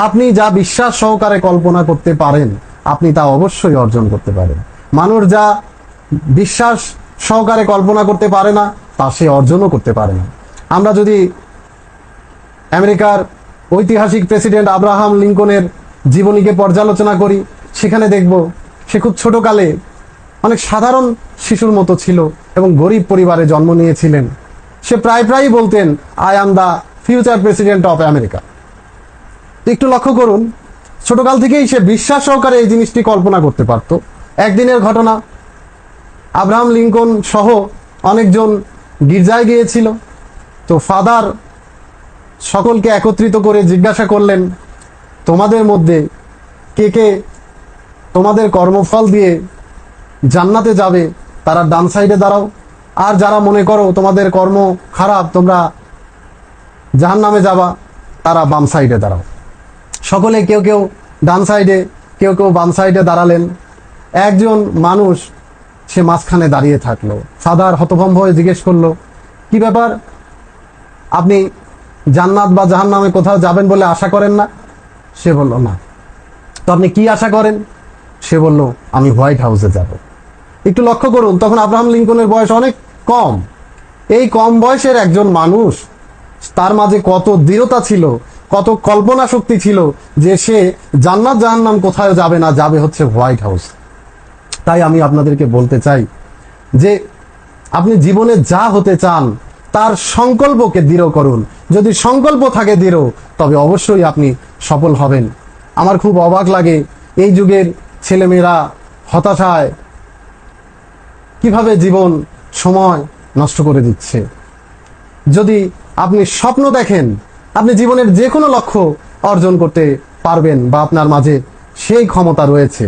আপনি যা বিশ্বাস সহকারে কল্পনা করতে পারেন আপনি তা অবশ্যই অর্জন করতে পারেন। মানুষ যা বিশ্বাস সহকারে কল্পনা করতে পারে না তা সে অর্জনও করতে পারে না। আমরা যদি আমেরিকার ঐতিহাসিক প্রেসিডেন্ট আব্রাহাম লিঙ্কনের জীবনীকে পর্যালোচনা করি, সেখানে দেখব সে খুব ছোটকালে অনেক সাধারণ শিশুর মতো ছিল এবং গরিব পরিবারে জন্ম নিয়েছিলেন। সে প্রায়ই বলতেন, I am the future president of America. তো একটু লক্ষ্য করুন, ছোটকাল থেকেই সে বিশ্বাস সহকারে এই জিনিসটি কল্পনা করতে পারত। একদিনের ঘটনা, আব্রাহাম লিঙ্কন সহ অনেকজন গির্জায় গিয়েছিল। তো ফাদার সকলকে একত্রিত করে জিজ্ঞাসা করলেন, তোমাদের মধ্যে কে কে তোমাদের কর্মফল দিয়ে জান্নাতে যাবে তারা ডান সাইডে দাঁড়াও, আর যারা মনে করো তোমাদের কর্ম খারাপ তোমরা জাহান্নামে যাবা তারা বাম সাইডে দাঁড়াও। সকলে কেউ কেউ ডান সাইডে কেউ কেউ বাম সাইডে দাঁড়ালেন। একজন মানুষ সে মাঝখানে দাঁড়িয়ে থাকলো। ফাদার হতভম্ব হয়ে জিজ্ঞেস করলো, কি ব্যাপার, আপনি জান্নাত বা জাহান্নামে কোথাও যাবেন বলে আশা করেন না? সে বলল, না। তো আপনি কি আশা করেন? সে বলল, আমি হোয়াইট হাউসে যাব। একটু লক্ষ্য করুন, তখন আব্রাহাম লিঙ্কনের বয়স অনেক কম। এই কম বয়সের একজন মানুষ, তার মাঝে কত দৃঢ়তা ছিল, কত কল্পনা শক্তি ছিল যে সে জান্নাত জাহান্নাম কোথাও যাবে না, যাবে হচ্ছে হোয়াইট হাউস। তাই আমি আপনাদেরকে বলতে চাই যে আপনি জীবনে যা হতে চান তার সংকল্পকে দৃঢ় করুন। যদি সংকল্প থাকে দৃঢ়, তবে অবশ্যই আপনি সফল হবেন। আমার খুব অবাক লাগে এই যুগের ছেলেমেয়েরা হতাশায় কিভাবে জীবন সময় নষ্ট করে দিচ্ছে। যদি আপনি স্বপ্ন দেখেন, আপনি জীবনের যে কোনো লক্ষ্য অর্জন করতে পারবেন বা আপনার মাঝে সেই ক্ষমতা রয়েছে।